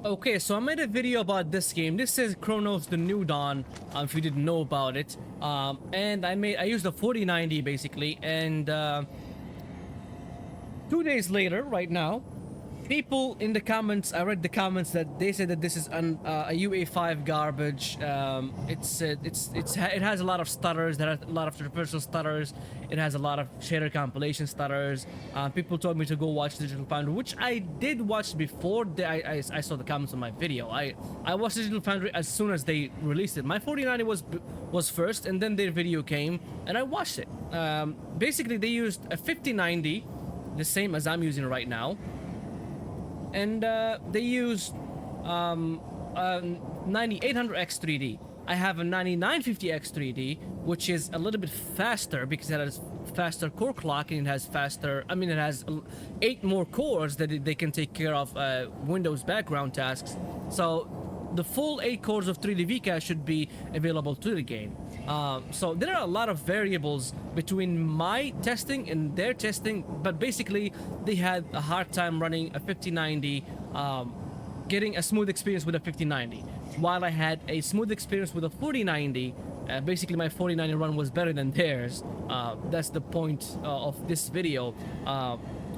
Okay, so I made a video about this game. This is Cronos the New Dawn, if you didn't know about it. And I used a 4090 basically, and 2 days later, right now, people in the comments, I read the comments that they said that this is a UA5 garbage. It has a lot of stutters. There are a lot of traversal stutters. It has a lot of shader compilation stutters. People told me to go watch Digital Foundry, which I did watch before I saw the comments on my video. I watched Digital Foundry as soon as they released it. My 4090 was first, and then their video came, and I watched it. Basically, they used a 5090, the same as I'm using right now. And they used 9800X 3D. I have a 9950X 3D, which is a little bit faster because it has faster core clock and it has faster. I mean, it has 8 more cores that they can take care of Windows background tasks. So the full 8 cores of 3D VCAche should be available to the game. So there are a lot of variables between my testing and their testing, but basically they had a hard time running a 5090, getting a smooth experience with a 5090, while I had a smooth experience with a 4090. Basically my 4090 run was better than theirs. That's the point of this video.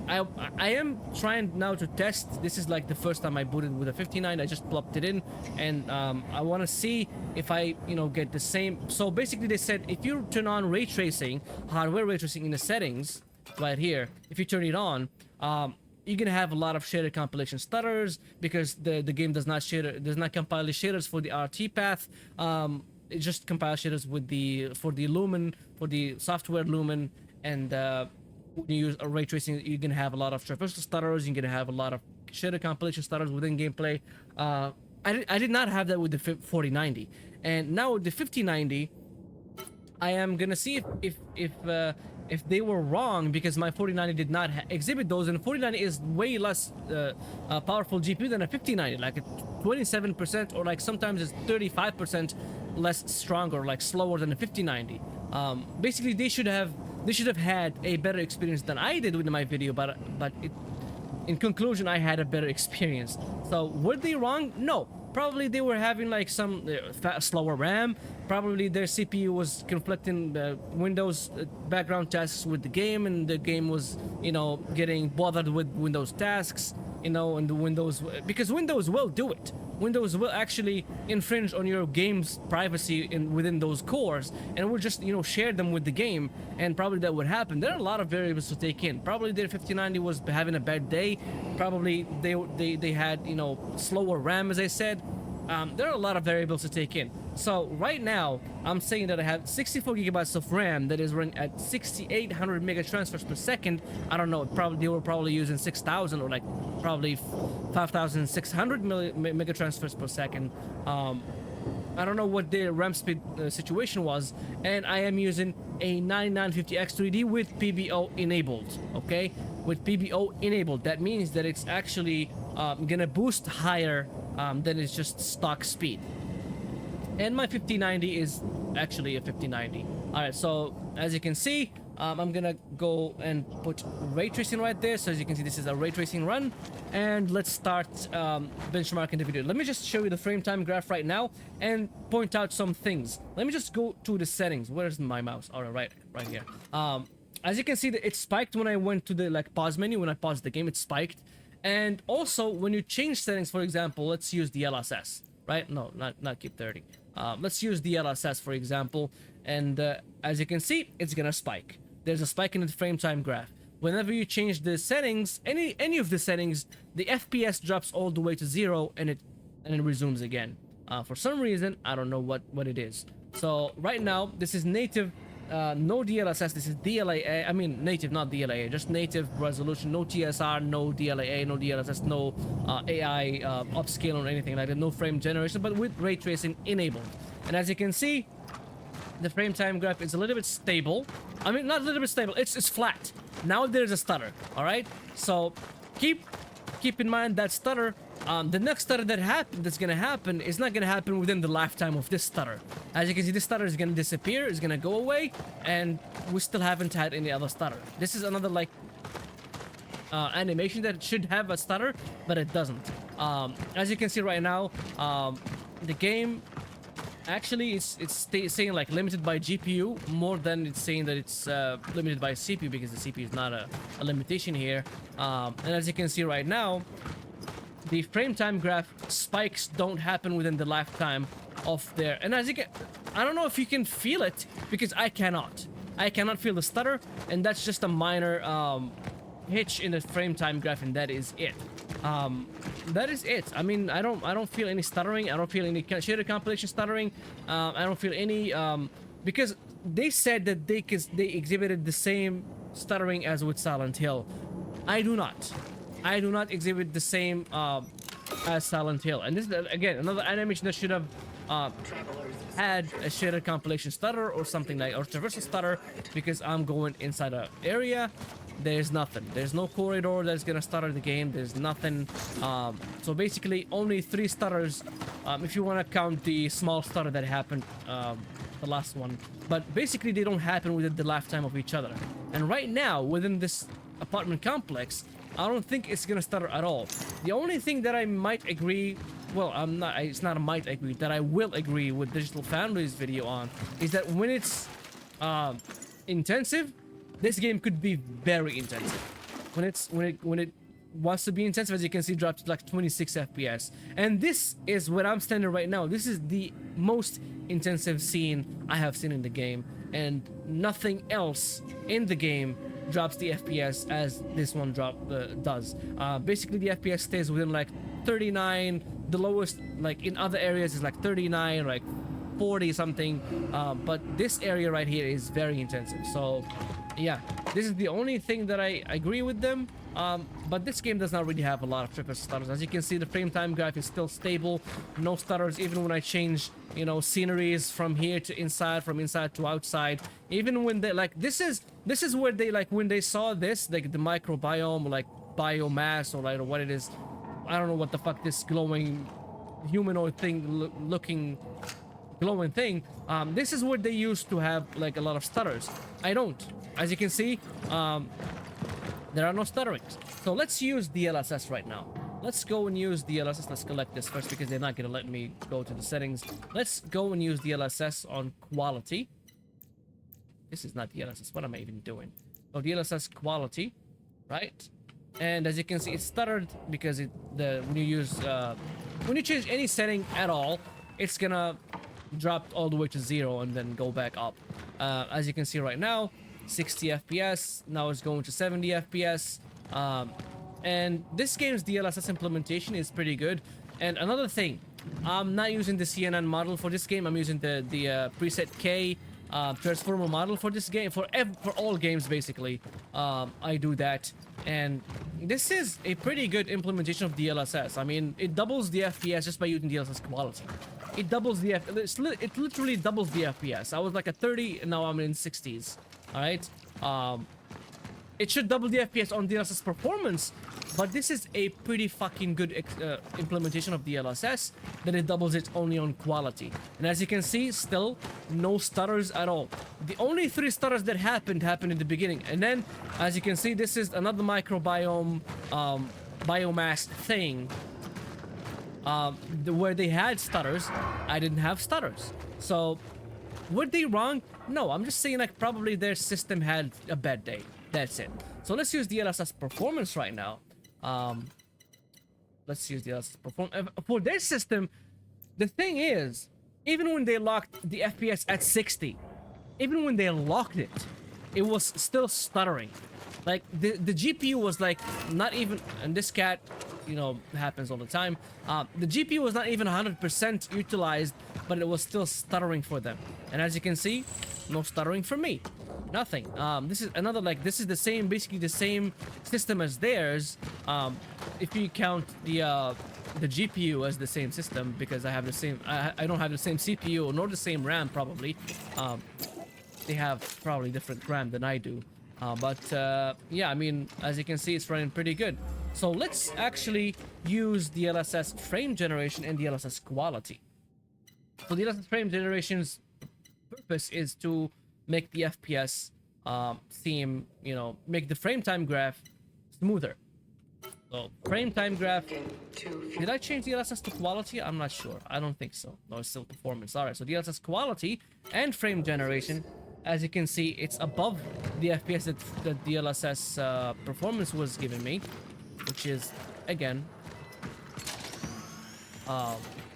I am trying now to test. This is like the first time I booted with a 59. I just plopped it in, and I want to see if I, get the same. So basically they said if you turn on ray tracing, hardware ray tracing in the settings right here, if you turn it on, you're gonna have a lot of shader compilation stutters because the game does not compile the shaders for the RT path. It just compiles shaders with for the software lumen, and when you use a ray tracing, you're gonna have a lot of traversal stutters. You're gonna have a lot of shader compilation stutters within gameplay. I did not have that with the 4090, and now with the 5090, I am gonna see if they were wrong, because my 4090 did not exhibit those, and 4090 is way less powerful GPU than a 5090, like a 27% or like sometimes it's 35% less stronger, like slower than a 5090. Basically they should have had a better experience than I did with my video, but in conclusion, I had a better experience. So were they wrong? No. Probably they were having like some slower RAM. Probably their CPU was conflicting Windows background tasks with the game, and the game was, getting bothered with Windows tasks, and the Windows, because Windows will do it. Windows will actually infringe on your game's privacy within those cores, and will just, share them with the game, and probably that would happen. There are a lot of variables to take in. Probably their 5090 was having a bad day. Probably they had, slower RAM, as I said. There are a lot of variables to take in. So right now, I'm saying that I have 64 gigabytes of RAM that is running at 6,800 mega transfers per second. I don't know. They were probably using 6,000 or like probably 5,600 mega transfers per second. I don't know what their RAM speed situation was, and I am using a 9950X 3D with PBO enabled. Okay, with PBO enabled, that means that it's actually gonna boost higher than it's just stock speed. And my 5090 is actually a 5090. All right, so as you can see, I'm gonna go and put ray tracing right there. So as you can see, this is a ray tracing run, and let's start benchmarking the video. Let me just show you the frame time graph right now and point out some things. Let me just go to the settings. Where's my mouse? All right, right here. As you can see, it spiked when I went to the pause menu. When I paused the game, it spiked. And also when you change settings, for example, let's use the DLSS, right? No, not keep 30. Let's use the DLSS, for example, and as you can see, it's gonna spike. There's a spike in the frame time graph. Whenever you change the settings, any of the settings, the FPS drops all the way to 0, and it resumes again. For some reason, I don't know what it is. So right now, this is native, no DLSS. This is DLAA. I mean native, not DLAA. Just native resolution. No TSR, no DLAA, no DLSS, no AI upscale or anything like that. No frame generation, but with ray tracing enabled. And as you can see, the frame time graph is a little bit stable. I mean, not a little bit stable. It's flat. Now there's a stutter. All right. So keep in mind that stutter. The next stutter that's gonna happen is not gonna happen within the lifetime of this stutter. As you can see, this stutter is gonna disappear, it's gonna go away, and we still haven't had any other stutter. This is another animation that should have a stutter, but it doesn't. As you can see right now, the game actually it's saying like limited by GPU more than it's saying that it's limited by CPU, because the CPU is not a limitation here. And as you can see right now, the frame time graph spikes don't happen within the lifetime of their, and as you can, I don't know if you can feel it, because I cannot feel the stutter, and that's just a minor hitch in the frame time graph, and that is it. That is it. I mean, I don't feel any stuttering. I don't feel any shader compilation stuttering. I don't feel any because they said that they exhibited the same stuttering as with Silent Hill. I do not exhibit the same as Silent Hill, and this is again another animation that should have had a shader compilation stutter or something like, or traversal stutter, because I'm going inside an area. There's nothing. There's no corridor that's gonna stutter the game. There's nothing. So basically, only 3 stutters, if you want to count the small stutter that happened, the last one. But basically, they don't happen within the lifetime of each other. And right now, within this apartment complex, I don't think it's gonna stutter at all. The only thing that I might agree, well, it's not a might agree, that I will agree with Digital Foundry's video on, is that when it's intensive, this game could be very intensive. When it wants to be intensive, as you can see, dropped to like 26 FPS. And this is where I'm standing right now. This is the most intensive scene I have seen in the game, and nothing else in the game drops the FPS as this one does. Basically, the FPS stays within like 39. The lowest, like in other areas, is like 39, like 40 something. But this area right here is very intensive. So yeah, this is the only thing that I agree with them. But this game does not really have a lot of triple stutters. As you can see, the frame time graph is still stable, no stutters, even when I change, you know, sceneries from here to inside, from inside to outside. Even when they, like, this is where they, like, when they saw this, like the microbiome, or like biomass, or like what it is, I don't know what the fuck this glowing humanoid thing looking glowing thing, this is what they used to have like a lot of stutters. I don't. As you can see, there are no stutterings. So let's use DLSS right now. Let's go and use DLSS. Let's collect this first, because they're not gonna let me go to the settings. Let's go and use DLSS on quality. This is not DLSS. What am I even doing? Oh, DLSS quality, right? And as you can see, it stuttered because when you change any setting at all, it's gonna drop all the way to 0 and then go back up. As you can see right now, 60 FPS. Now it's going to 70 FPS. And this game's DLSS implementation is pretty good. And another thing, I'm not using the CNN model for this game. I'm using the preset K transformer model for this game. For all games, basically, I do that. And this is a pretty good implementation of DLSS. I mean, it doubles the FPS just by using DLSS quality. It doubles the it literally doubles the FPS. I was like at 30, and now I'm in 60s. All right. It should double the FPS on DLSS performance, but this is a pretty fucking good implementation of DLSS that it doubles it only on quality. And as you can see, still no stutters at all. The only 3 stutters that happened in the beginning, and then as you can see, this is another microbiome biomass thing where they had stutters. I didn't have stutters. So were they wrong? No, I'm just saying, like, probably their system had a bad day. That's it. So let's use DLSS performance right now. Let's use DLSS performance for their system. The thing is, even when they locked the FPS at 60, even when they locked it, it was still stuttering. Like the GPU was like not even, and this cat, you know, happens all the time. The GPU was not even 100% utilized, but it was still stuttering for them. And as you can see, no stuttering for me. Nothing. This is another, like, this is the same, basically the same system as theirs. If you count the GPU as the same system, because I have the same, I don't have the same CPU nor the same RAM probably. They have probably different RAM than I do. But yeah, I mean, as you can see, it's running pretty good. So let's actually use DLSS frame generation and DLSS quality. So DLSS frame generation's purpose is to make the FPS theme, you know, make the frame time graph smoother. So frame time graph. Did I change DLSS to quality? I'm not sure. I don't think so. No, it's still performance. All right, so DLSS quality and frame generation. As you can see, it's above the FPS that the DLSS performance was giving me, which is, again,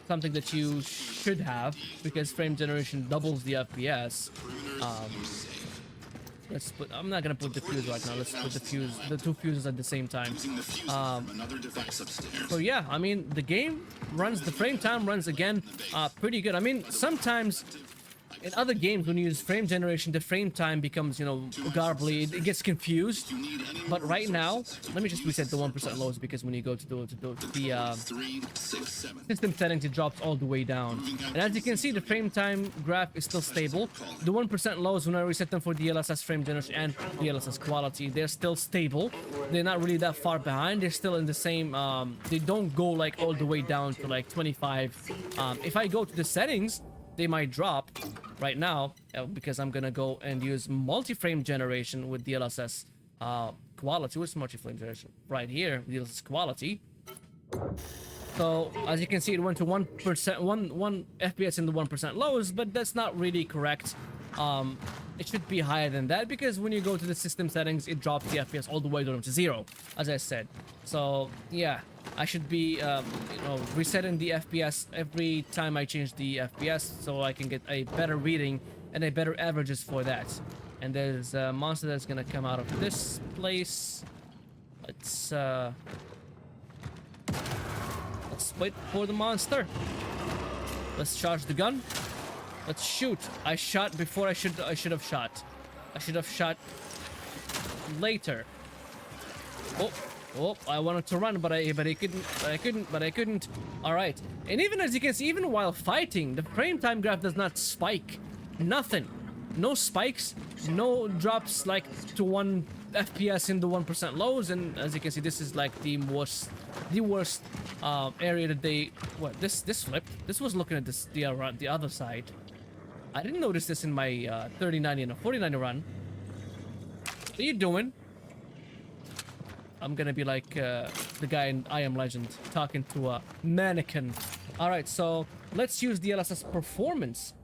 something that you should have, because frame generation doubles the FPS. Let's put. I'm not gonna put the fuse right now. Let's put the two fuses at the same time. So yeah, I mean, the game runs. The frame time runs again pretty good. I mean, sometimes in other games when you use frame generation, the frame time becomes, you know, garbly. It gets confused. But right now, let me just reset the 1% lows, because when you go to the system settings, it drops all the way down. And as you can see, the frame time graph is still stable. The 1% lows, when I reset them for DLSS frame generation and DLSS quality, they're still stable. They're not really that far behind. They're still in the same. They don't go like all the way down to like 25. If I go to the settings, they might drop right now, because I'm gonna go and use multi-frame generation with DLSS quality. What's multi-frame generation? Right here, DLSS quality. So as you can see, it went to 1%, one FPS in the 1% lows, but that's not really correct. It should be higher than that, because when you go to the system settings, it drops the FPS all the way down to 0, as I said. So yeah, I should be you know, resetting the FPS every time I change the FPS, so I can get a better reading and a better averages for that. And there's a monster that's gonna come out of this place. Let's wait for the monster. Let's charge the gun. Let's shoot. I shot before I should have shot. I should have shot later. Oh, I wanted to run, but I couldn't. All right. And even as you can see, even while fighting, the frame time graph does not spike. Nothing. No spikes, no drops like to 1 FPS in the 1% lows. And as you can see, this is like the worst area that they. What, this flipped. This was looking at this the other side. I didn't notice this in my 3090 and a 4090 run. What are you doing? I'm gonna be like the guy in I Am Legend talking to a mannequin. All right, so let's use DLSS performance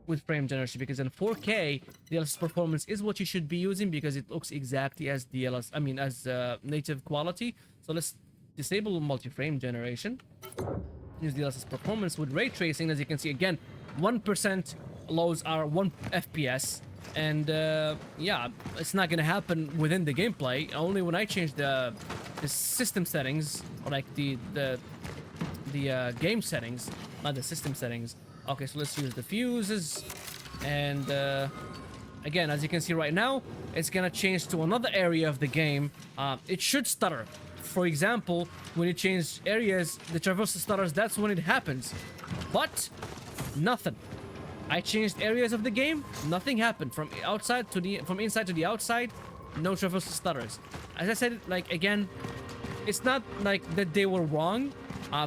with frame generation, because in 4K, DLSS performance is what you should be using, because it looks exactly as native quality. So let's disable multi-frame generation. Use DLSS performance with ray tracing. As you can see, again, 1% lows are 1 FPS. And yeah, it's not gonna happen within the gameplay. Only when I change the system settings, or like the game settings, not the system settings. Okay, so let's use the fuses, and again, as you can see right now, it's gonna change to another area of the game. It should stutter. For example, when you change areas, the traversal stutters, that's when it happens. But nothing. I changed areas of the game, nothing happened. From inside to the outside, no traversal stutters. As I said, like, again, it's not like that they were wrong.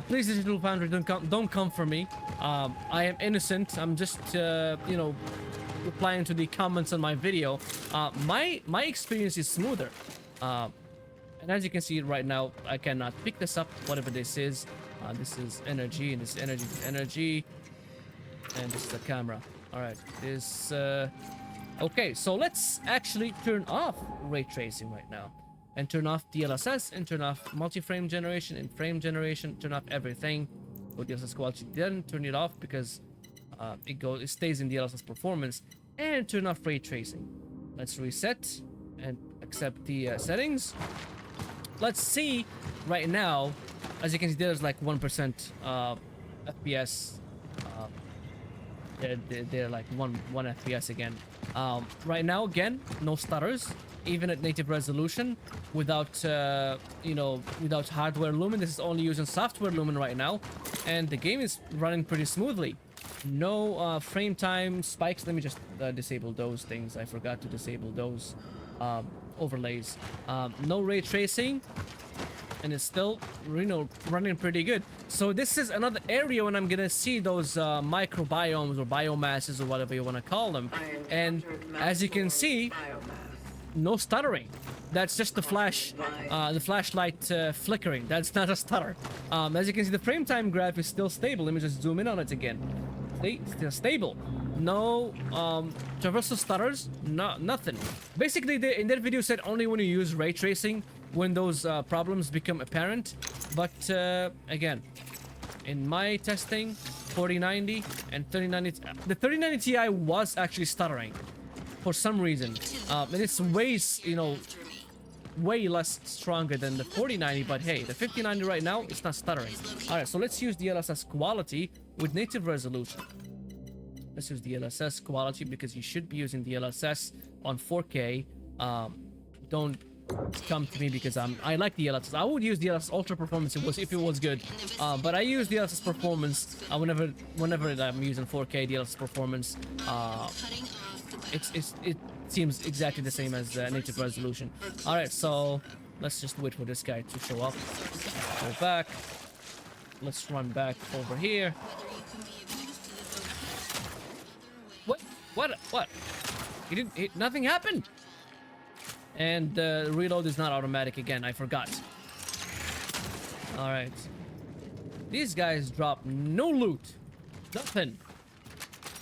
Please, Digital Foundry, don't come for me. I am innocent. I'm just you know, replying to the comments on my video. My experience is smoother. And as you can see right now, I cannot pick this up, whatever this is. This is energy, and this is energy, energy. And this is the camera. All right, this okay, so let's actually turn off ray tracing right now, and turn off DLSS, and turn off multi-frame generation and frame generation. Turn off everything. With DLSS quality, then turn it off, because it stays in DLSS performance. And turn off ray tracing. Let's reset and accept the settings. Let's see right now. As you can see, there's like 1% FPS. They're like one FPS again. Right now, again, no stutters, even at native resolution, without you know, without hardware lumen. This is only using software lumen right now, and the game is running pretty smoothly. No frame time spikes. Let me just disable those things. I forgot to disable those overlays. No ray tracing. And it's still, you know, running pretty good. So this is another area when I'm gonna see those microbiomes or biomasses or whatever you want to call them. And as you can see, no stuttering. That's just the flashlight flickering. That's not a stutter. As you can see, the frame time graph is still stable. Let me just zoom in on it again. See, still stable. No traversal stutters. No, nothing. Basically, they, in that video said only when you use ray tracing when those problems become apparent. But again, in my testing, 4090 and 3090, the 3090 Ti was actually stuttering for some reason, and it's way, you know, way less stronger than the 4090. But hey, the 5090 right now, it's not stuttering. All right, so let's use DLSS quality with native resolution. Let's use DLSS quality because you should be using DLSS on 4K. Don't come to me because I like DLSS. I would use DLSS ultra performance if it was good, but I use DLSS performance whenever I'm using 4K DLSS performance. It seems exactly the same as native resolution. All right, so let's just wait for this guy to show up. Go back. Let's run back over here. What? Nothing happened. And the reload is not automatic again. I forgot. All right. These guys drop no loot. Nothing.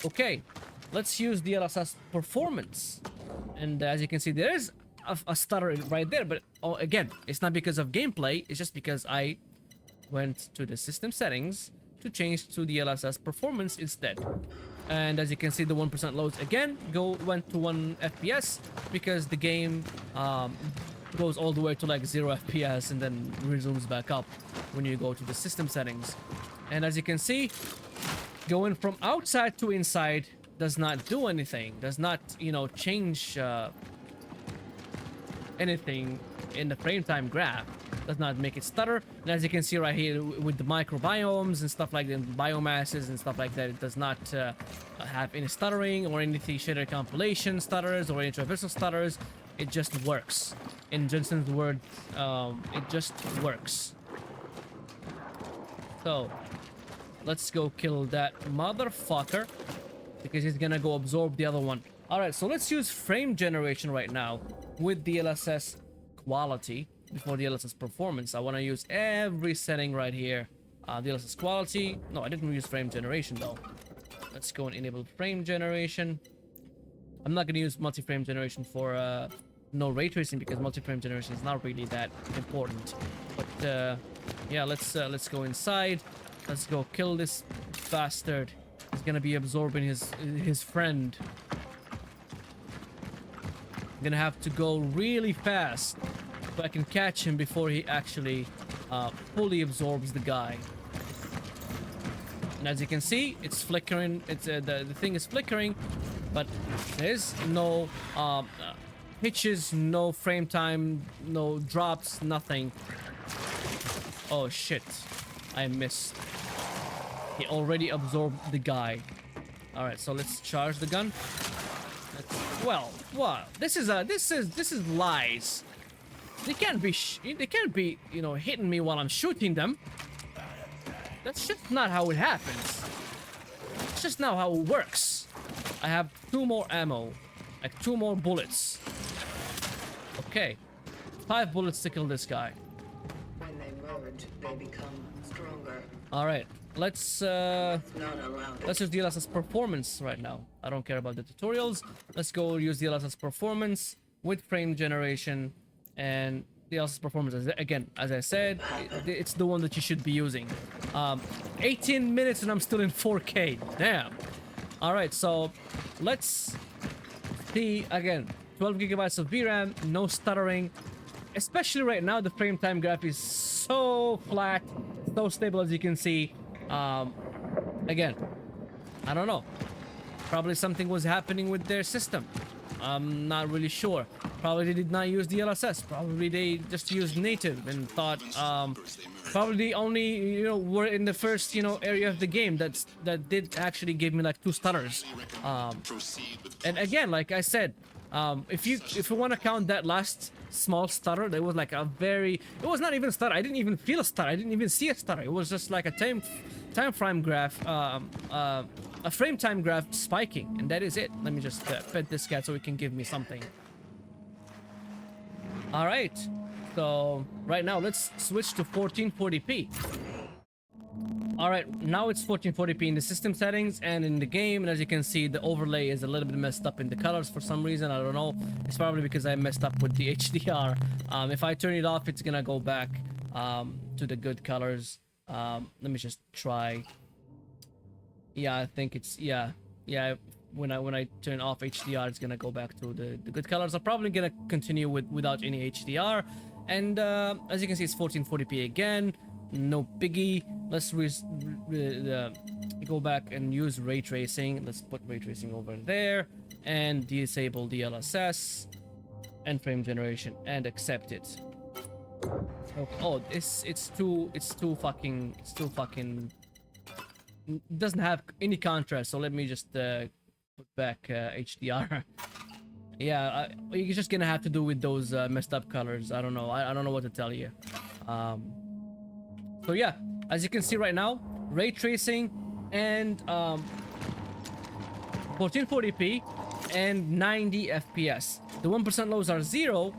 Okay. Let's use DLSS performance. And as you can see, there is a stutter right there. But again, it's not because of gameplay. It's just because I went to the system settings to change to DLSS performance instead. And as you can see, the 1% loads again went to 1 FPS because the game goes all the way to like 0 FPS and then resumes back up when you go to the system settings. And as you can see, going from outside to inside does not do anything, does not, you know, change anything in the frame time graph. Does not make it stutter. And as you can see right here with the microbiomes and stuff like that, biomasses and stuff like that, it does not have any stuttering or any shader compilation stutters or any traversal stutters. It just works. In Jensen's word, it just works. So let's go kill that motherfucker because he's gonna go absorb the other one. All right, so let's use frame generation right now with DLSS quality. Before DLSS performance, I want to use every setting right here. DLSS quality. No, I didn't use frame generation though. Let's go and enable frame generation. I'm not going to use multi-frame generation for no ray tracing because multi-frame generation is not really that important. But yeah, let's go inside. Let's go kill this bastard. He's gonna be absorbing his friend. I'm gonna have to go really fast so I can catch him before he actually fully absorbs the guy. And as you can see, it's flickering. It's the thing is flickering, but there's no hitches, no frame time, no drops, nothing. Oh shit, I missed. He already absorbed the guy. All right, so let's charge the gun. Well, what? This is lies. They can't be, you know, hitting me while I'm shooting them. That's just not how it happens. It's just not how it works. I have 2 more ammo, like 2 more bullets. Okay, 5 bullets to kill this guy. When they merge, they become stronger. All right, let's use DLSS performance right now. I don't care about the tutorials. Let's go use DLSS performance with frame generation. And DLSS performance, again, as I said, it's the one that you should be using. 18 minutes and I'm still in 4K. Damn. All right, so let's see again. 12 gigabytes of VRAM, no stuttering. Especially right now, the frame time graph is so flat, so stable as you can see. Again, I don't know. Probably something was happening with their system. I'm not really sure. Probably they did not use DLSS. Probably they just used native and thought probably only, you know, were in the first, you know, area of the game that did actually give me like 2 stutters. And again, like I said, if you want to count that last small stutter, there was like a very, it was not even a stutter. I didn't even feel a stutter. I didn't even see a stutter. It was just like a time frame graph, a frame time graph spiking, and that is it. Let me just pet this cat so it can give me something. All right. So right now, let's switch to 1440p. All right, now it's 1440p in the system settings and in the game, and as you can see, the overlay is a little bit messed up in the colors for some reason. I don't know. It's probably because I messed up with the HDR. If I turn it off, it's gonna go back to the good colors. Let me just try. Yeah, I think it's yeah. When I turn off HDR, it's gonna go back to the good colors. I'm probably gonna continue without any HDR, and as you can see, it's 1440p again. No biggie. Let's go back and use ray tracing. Let's put ray tracing over there and disable DLSS and frame generation and accept it. Oh, it's too fucking it doesn't have any contrast. So let me just put back HDR. Yeah, you're just gonna have to do with those messed up colors. I don't know. I don't know what to tell you. So yeah, as you can see right now, ray tracing and 1440p and 90 FPS. The 1% lows are 0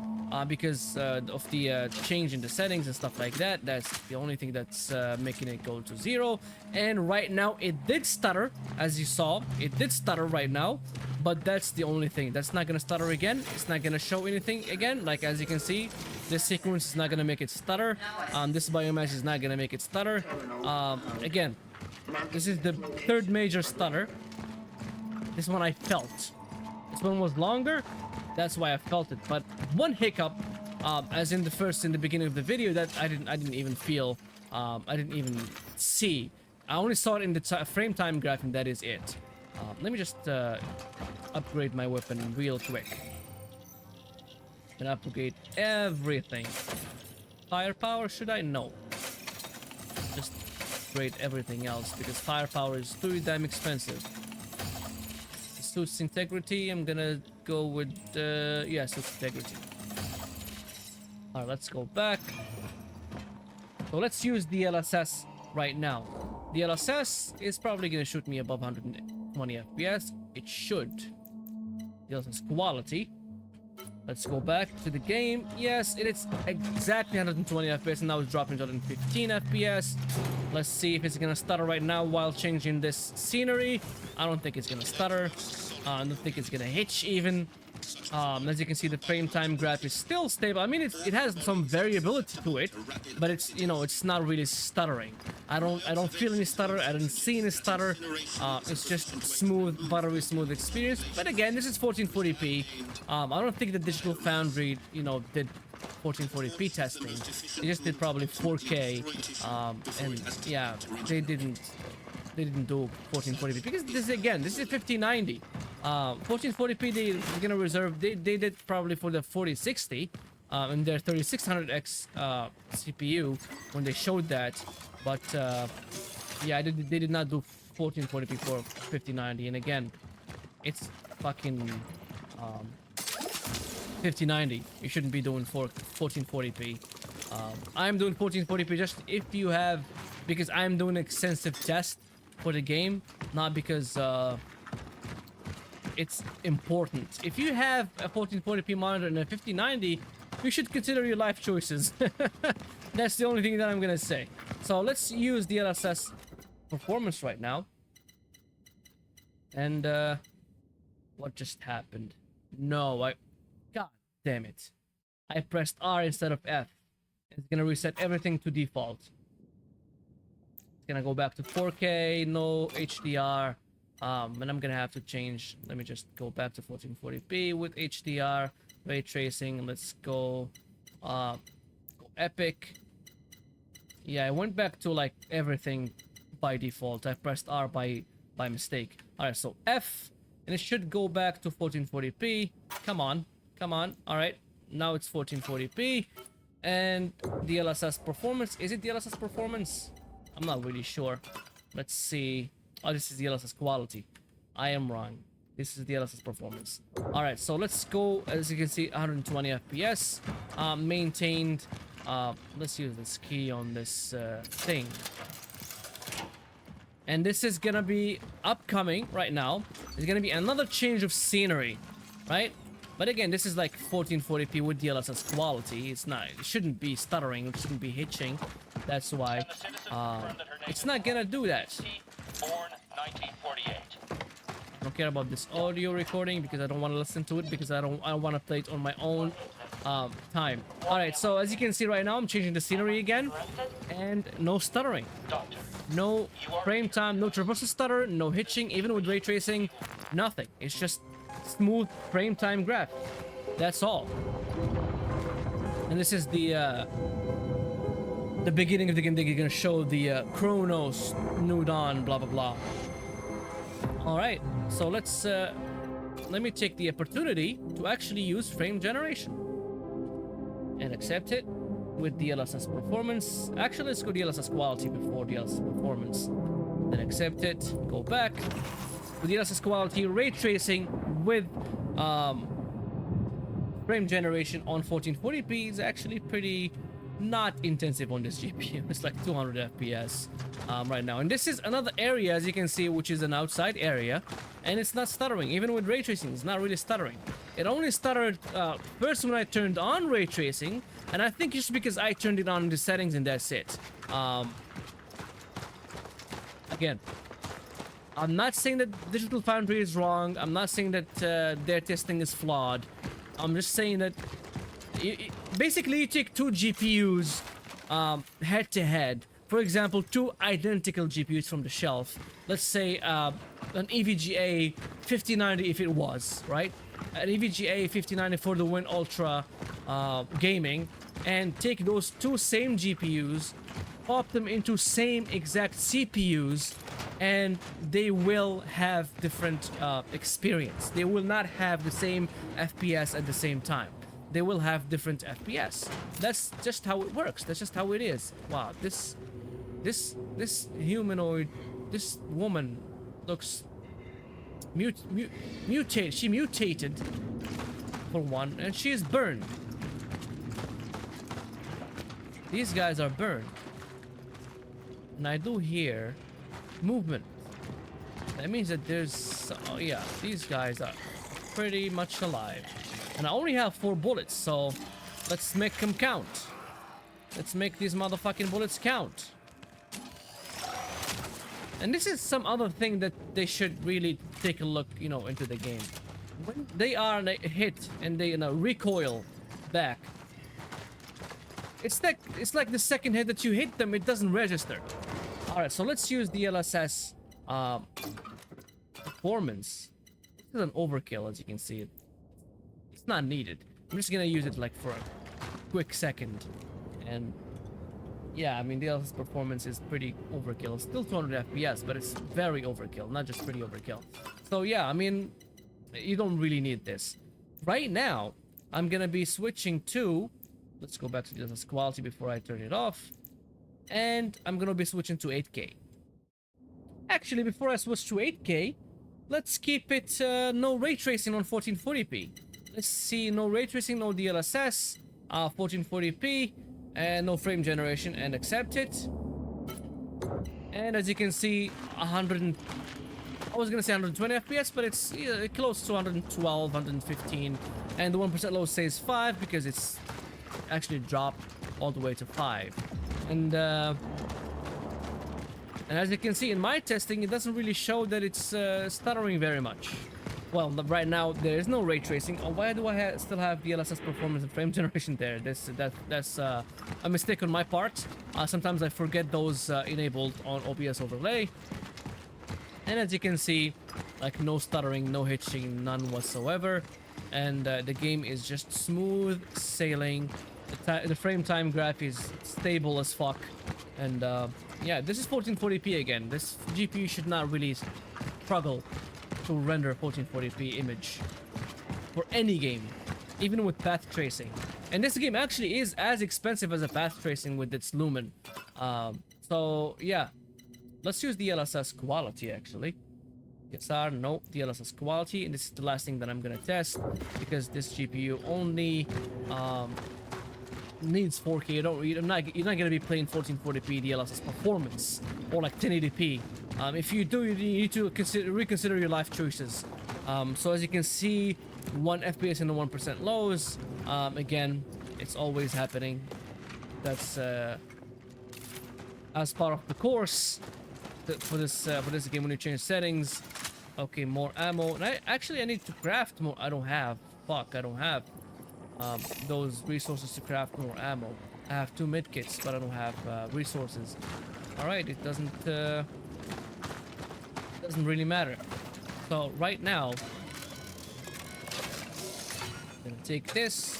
because of the change in the settings and stuff like that. That's the only thing that's making it go to 0. And right now it did stutter, as you saw. It did stutter right now, but that's the only thing. That's not gonna stutter again. It's not gonna show anything again. Like as you can see, this sequence is not gonna make it stutter. This biomass is not gonna make it stutter. Again, this is the third major stutter. This one I felt. This one was longer. That's why I felt it. But one hiccup, as in the beginning of the video, that I didn't even feel. I didn't even see. I only saw it in the Frametime graph, and that is it. Let me just upgrade my weapon real quick. And upgrade everything. Firepower, should I? No. Just upgrade everything else because firepower is too damn expensive. Suit's integrity, I'm gonna go with yeah, suit's integrity. Alright, let's go back. So let's use DLSS right now. DLSS is probably gonna shoot me above 120 FPS. It should. DLSS quality. Let's go back to the game. Yes, it is exactly 120 FPS, and now it's dropping to 115 FPS. Let's see if it's gonna stutter right now while changing this scenery. I don't think it's gonna stutter. I don't think it's gonna hitch even. As you can see, the frame time graph is still stable. I mean, it has some variability to it, but it's, you know, it's not really stuttering. I don't feel any stutter. I didn't see any stutter. It's just smooth, buttery smooth experience. But again, this is 1440p. I don't think the Digital Foundry, you know, did 1440p testing. They just did probably 4K. And yeah, they didn't do 1440p because this is 5090. 1440p they're gonna reserve. They did probably for the 4060 and their 3600X CPU when they showed that, but yeah, they did not do 1440p for 5090. And again, it's fucking 5090. You shouldn't be doing 1440p. I'm doing 1440p just if you have, because I'm doing extensive test for the game, not because it's important. If you have a 1440p monitor and a 5090, you should consider your life choices. That's the only thing that I'm gonna say. So let's use DLSS performance right now. And what just happened? No, God damn it. I pressed R instead of F. It's gonna reset everything to default. It's gonna go back to 4K, no HDR. And I'm gonna have to change. Let me just go back to 1440p with HDR, ray tracing. Let's go epic. Yeah, I went back to like everything by default. I pressed R by mistake. All right, so F, and it should go back to 1440p. Come on. All right, now it's 1440p. And DLSS performance. Is it DLSS performance? I'm not really sure. Let's see. Oh, this is DLSS quality. I am wrong. This is DLSS performance. All right, so let's go. As you can see, 120 FPS maintained. Let's use this key on this thing. And this is gonna be upcoming right now. There's gonna be another change of scenery, right? But again, this is like 1440p with DLSS quality. It's not, it shouldn't be stuttering, it shouldn't be hitching. That's why it's not gonna do that. Born 1948. I don't care about this audio recording because I don't want to listen to it because I want to play it on my own time. All right, so as you can see right now, I'm changing the scenery again, and no stuttering, Doctor, no frame time, no traversal stutter, no hitching, even with ray tracing, nothing. It's just smooth frame time graph. That's all. And this is the beginning of the game. They're gonna show the Cronos, New Dawn, blah blah blah. All right, so let me take the opportunity to actually use frame generation and accept it with DLSS performance. Actually, let's go DLSS quality before DLSS performance. Then accept it, go back. With DLSS quality, ray tracing with frame generation on 1440p is actually pretty not intensive on this GPU. It's like 200 FPS right now. And this is another area, as you can see, which is an outside area, and it's not stuttering. Even with ray tracing, it's not really stuttering. It only stuttered first when I turned on ray tracing, and I think just because I turned it on in the settings, and that's it. Again, I'm not saying that Digital Foundry is wrong. I'm not saying that their testing is flawed. I'm just saying that basically you take two GPUs head to head. For example, two identical GPUs from the shelf. Let's say an EVGA 5090 if it was, right? An EVGA 5090 for the Win Ultra gaming, and take those two same GPUs, pop them into same exact CPUs, and they will have different experience. They will not have the same FPS at the same time. They will have different FPS. That's just how it works. That's just how it is. Wow, this humanoid, this woman looks mutated. She mutated for one, and she is burned. These guys are burned. And I do hear movement. That means that there's, oh yeah, these guys are pretty much alive. And I only have 4 bullets, so let's make them count. Let's make these motherfucking bullets count. And this is some other thing that they should really take a look, you know, into the game. When they are hit and they, you know, recoil back, it's like the second hit that you hit them, it doesn't register. All right, so let's use the DLSS performance. This is an overkill, as you can see. It's not needed. I'm just gonna use it like for a quick second, and yeah, I mean, the DLSS performance is pretty overkill. It's still 200 FPS, but it's very overkill, not just pretty overkill. So yeah, I mean, you don't really need this. Right now, I'm gonna be switching to, let's go back to DLSS quality before I turn it off, and I'm gonna be switching to 8K. Actually, before I switch to 8K, let's keep it no ray tracing on 1440p. Let's see, no ray tracing, no DLSS, 1440p, and no frame generation, and accept it. And as you can see, I was gonna say 120 FPS, but it's close to 112, 115, and the 1% low says 5 because it's actually dropped all the way to 5. And as you can see in my testing, it doesn't really show that it's stuttering very much. Well, right now there is no ray tracing. Oh, why do I still have DLSS performance and frame generation there? That's a mistake on my part. Sometimes I forget those enabled on OBS overlay. And as you can see, like no stuttering, no hitching, none whatsoever. And the game is just smooth sailing. The frame time graph is stable as fuck. And yeah, this is 1440p again. This GPU should not really struggle to render 1440p image for any game, even with path tracing. And this game actually is as expensive as a path tracing with its lumen. So yeah, let's use DLSS quality actually. ACER, no, DLSS quality, and this is the last thing that I'm gonna test because this GPU only needs 4K. You're not gonna be playing 1440p DLSS performance or like 1080p. If you do, you need to reconsider your life choices. So as you can see, 1 FPS in the 1% lows. Again, it's always happening. That's as part of the course for this game when you change settings. Okay, more ammo. And I need to craft more. I don't have. Fuck, I don't have those resources to craft more ammo. I have 2 medkits, but I don't have resources. All right, it doesn't really matter. So right now, I'm gonna take this,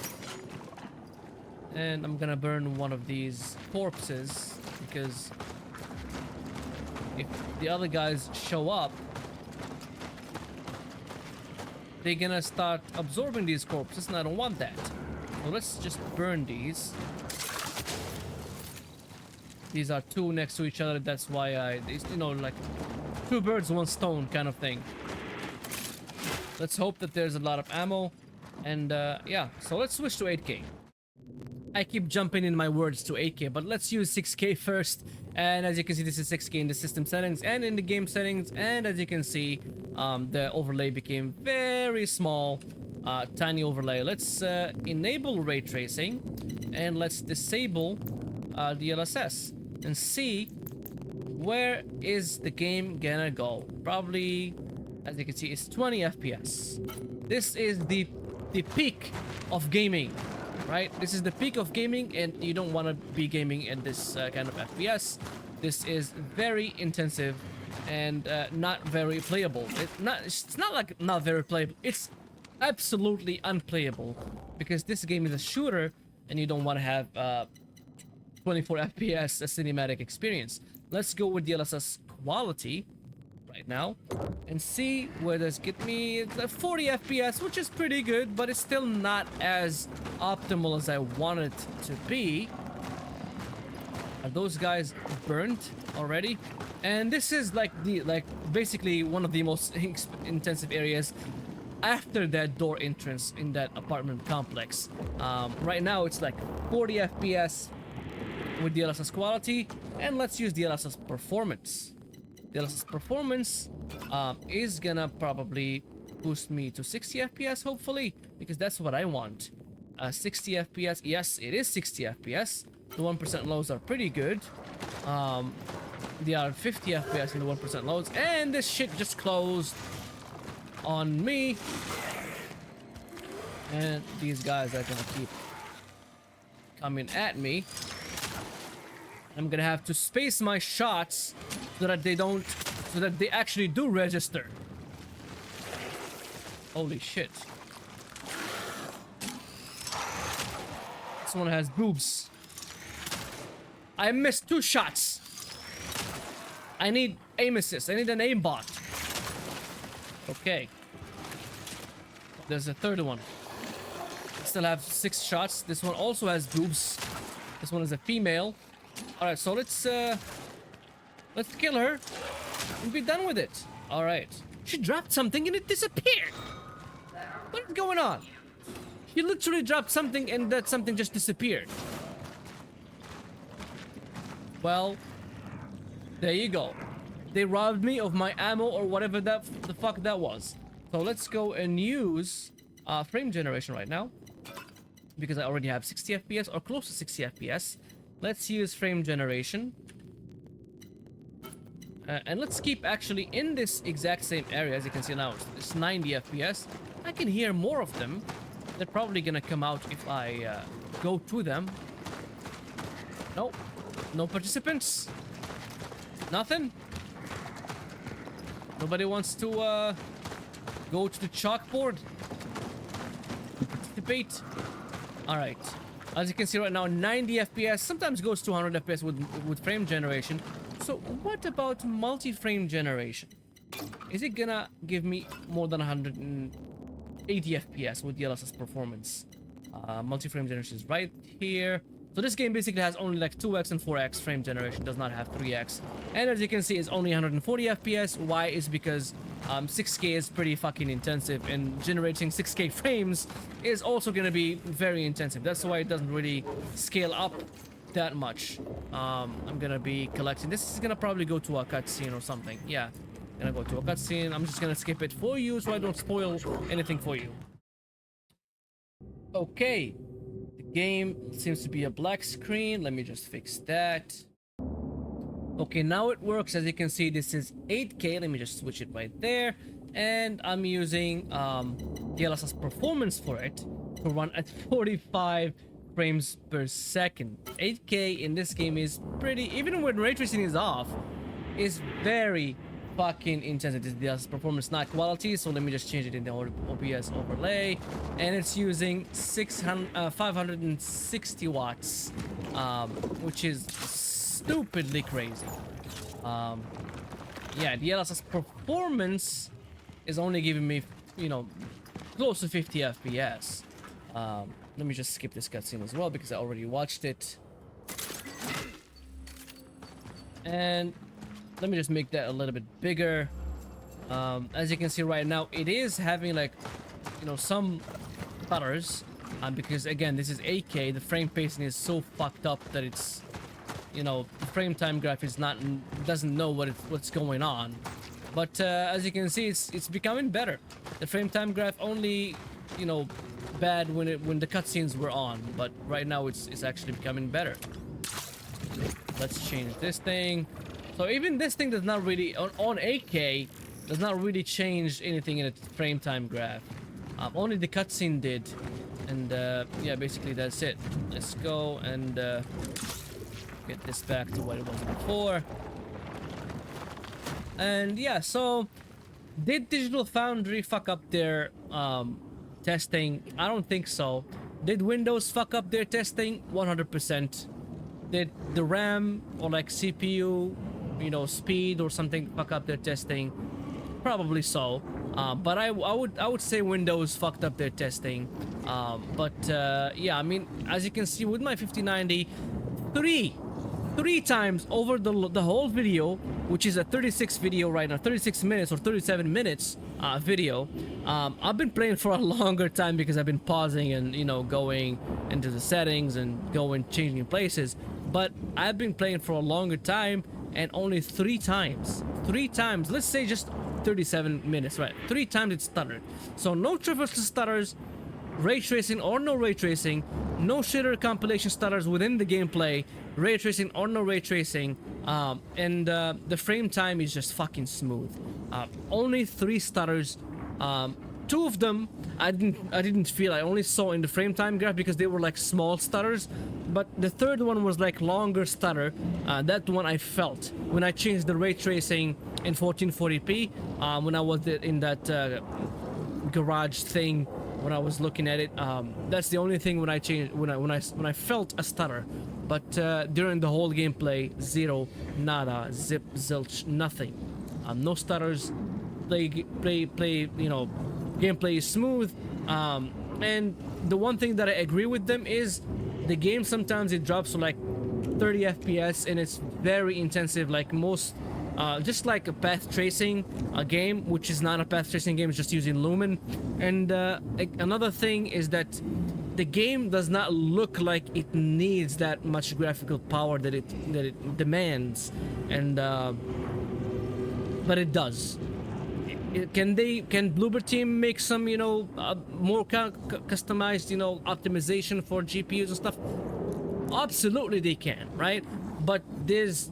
and I'm gonna burn one of these corpses, because if the other guys show up, they're gonna start absorbing these corpses, and I don't want that. So let's just burn these. These are 2 next to each other. That's why you know, like 2 birds, 1 stone kind of thing. Let's hope that there's a lot of ammo. And yeah, so let's switch to 8K. I keep jumping in my words to 8K, but let's use 6K first. And as you can see, this is 6K in the system settings and in the game settings. And as you can see, the overlay became very small, tiny overlay. Let's enable ray tracing, and let's disable DLSS and see where is the game gonna go. Probably, as you can see, it's 20 FPS. This is the peak of gaming, right? This is the peak of gaming, and you don't want to be gaming at this kind of FPS. This is very intensive and not very playable. It's not like not very playable. It's absolutely unplayable, because this game is a shooter, and you don't want to have 24 FPS a cinematic experience. Let's go with DLSS quality right now and see where this get me. It's 40 FPS, which is pretty good, but it's still not as optimal as I want it to be. Are those guys burnt already? And this is basically one of the most intensive areas after that door entrance in that apartment complex. Right now it's like 40 FPS with DLSS quality, and let's use DLSS performance. DLSS performance is gonna probably boost me to 60 FPS, hopefully, because that's what I want. 60 FPS. Yes, it is 60 FPS. The 1% lows are pretty good. They are 50 FPS in the 1% lows, and this shit just closed on me. And these guys are gonna keep coming at me. I'm gonna have to space my shots so that they actually do register. Holy shit. This one has boobs. I missed 2 shots. I need aim assist. I need an aimbot. Okay. There's a 3rd one. I still have 6 shots. This one also has boobs. This one is a female. All right, so let's kill her and be done with it. All right. She dropped something and it disappeared. What is going on? She literally dropped something and that something just disappeared. Well, there you go. They robbed me of my ammo or whatever the fuck that was. So let's go and use frame generation right now, because I already have 60 FPS or close to 60 FPS. Let's use frame generation. And let's keep actually in this exact same area. As you can see now, it's 90 FPS. I can hear more of them. They're probably gonna come out if I go to them. Nope. No participants. Nothing. Nobody wants to go to the chalkboard. Participate. All right. As you can see right now, 90 FPS, sometimes goes to 100 FPS with frame generation. So what about multi-frame generation? Is it gonna give me more than 180 FPS with DLSS performance? Multi-frame generation is right here. So this game basically has only like 2x and 4x frame generation, does not have 3x. And as you can see, it's only 140 FPS. Why? Is because 6K is pretty fucking intensive, and generating 6K frames is also going to be very intensive. That's why it doesn't really scale up that much. I'm going to be collecting. This is going to probably go to a cutscene or something. Yeah, going to go to a cutscene. I'm just going to skip it for you so I don't spoil anything for you. Okay, the game seems to be a black screen. Let me just fix that. Okay, now it works. As you can see, this is 8K. Let me just switch it right there. And I'm using DLSS Performance for it to run at 45 frames per second. 8K in this game is pretty, even when ray tracing is off, is very fucking intense. It is DLSS Performance, not quality. So let me just change it in the OBS overlay, and it's using 560 watts, which is stupidly crazy. Yeah, DLSS Performance is only giving me, you know, close to 50 FPS. Let me just skip this cutscene as well because I already watched it. And let me just make that a little bit bigger. As you can see right now, it is having like, you know, some stutters. Because again, this is 8K. The frame pacing is so fucked up that it's, you know, the frame time graph is not, doesn't know what's going on. But as you can see, it's becoming better. The frame time graph only, you know, bad when the cutscenes were on, but right now it's actually becoming better. Let's change this thing. So even this thing does not really on 8K does not really change anything in its frame time graph. Only the cutscene did, and yeah, basically that's it. Let's go and get this back to what it was before. And yeah, so did Digital Foundry fuck up their testing? I don't think so. Did Windows fuck up their testing? 100%. Did the RAM or like CPU, you know, speed or something fuck up their testing? Probably so. But I would say Windows fucked up their testing. Yeah, I mean, as you can see with my 5090, three times over the whole video, which is a 36 video right now, 36 minutes or 37 minutes video. I've been playing for a longer time because I've been pausing and, you know, going into the settings and changing places. But I've been playing for a longer time, and only three times, let's say just 37 minutes, right? 3 times it stuttered. So no traversal stutters, ray tracing or no ray tracing, no shader compilation stutters within the gameplay, ray tracing or no ray tracing, and the frame time is just fucking smooth. Only 3 stutters. 2 of them I didn't feel. I only saw in the frame time graph because they were like small stutters, but the third one was like longer stutter. That one I felt when I changed the ray tracing in 1440p, when I was in that garage thing. When I was looking at it, that's the only thing when I changed, when I felt a stutter. But during the whole gameplay, zero, nada, zip, zilch, nothing. No stutters. Play. You know, gameplay is smooth. And the one thing that I agree with them is the game sometimes it drops to like 30 FPS and it's very intensive, like most. Just like a path tracing game, which is not a path tracing game, it's just using lumen. And another thing is that the game does not look like it needs that much graphical power that it demands, and but it does. Can Bloober Team make some, you know, more customized, you know, optimization for GPUs and stuff? Absolutely they can, right? But there's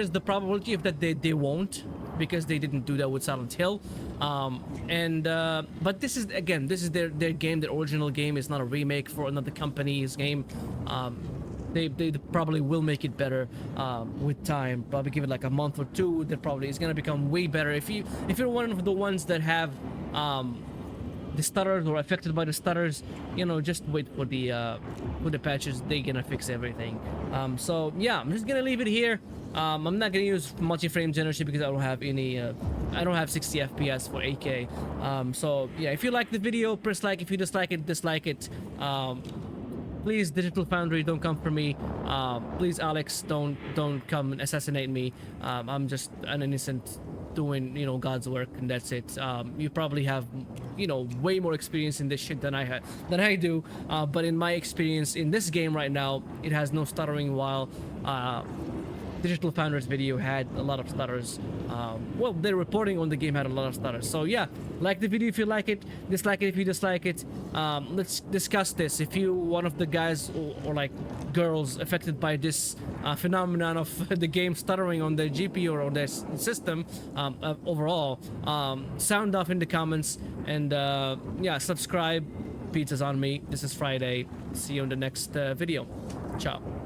the probability of that they won't, because they didn't do that with Silent Hill. But this is, again, this is their game. Their original game is not a remake for another company's game. They probably will make it better with time. Probably give it like a month or two. That probably is gonna become way better. If you're one of the ones that have the stutters or affected by the stutters, you know, just wait for the patches. They're gonna fix everything. So yeah, I'm just gonna leave it here. I'm not gonna use multi-frame generation because I don't have any. I don't have 60 FPS for 8K. So yeah, if you like the video, press like. If you dislike it, dislike it. Please, Digital Foundry, don't come for me. Please, Alex, don't come and assassinate me. I'm just an innocent doing, you know, God's work, and that's it. You probably have, you know, way more experience in this shit than I do. But in my experience in this game right now, it has no stuttering while Digital Foundry's video had a lot of stutters. Well, they're reporting on the game had a lot of stutters. So yeah, like the video if you like it, dislike it if you dislike it. Let's discuss this. If you one of the guys or like girls affected by this phenomenon of the game stuttering on their GPU or on their system overall, sound off in the comments, and yeah, subscribe. Pizza's on me. This is Friday. See you in the next video. Ciao.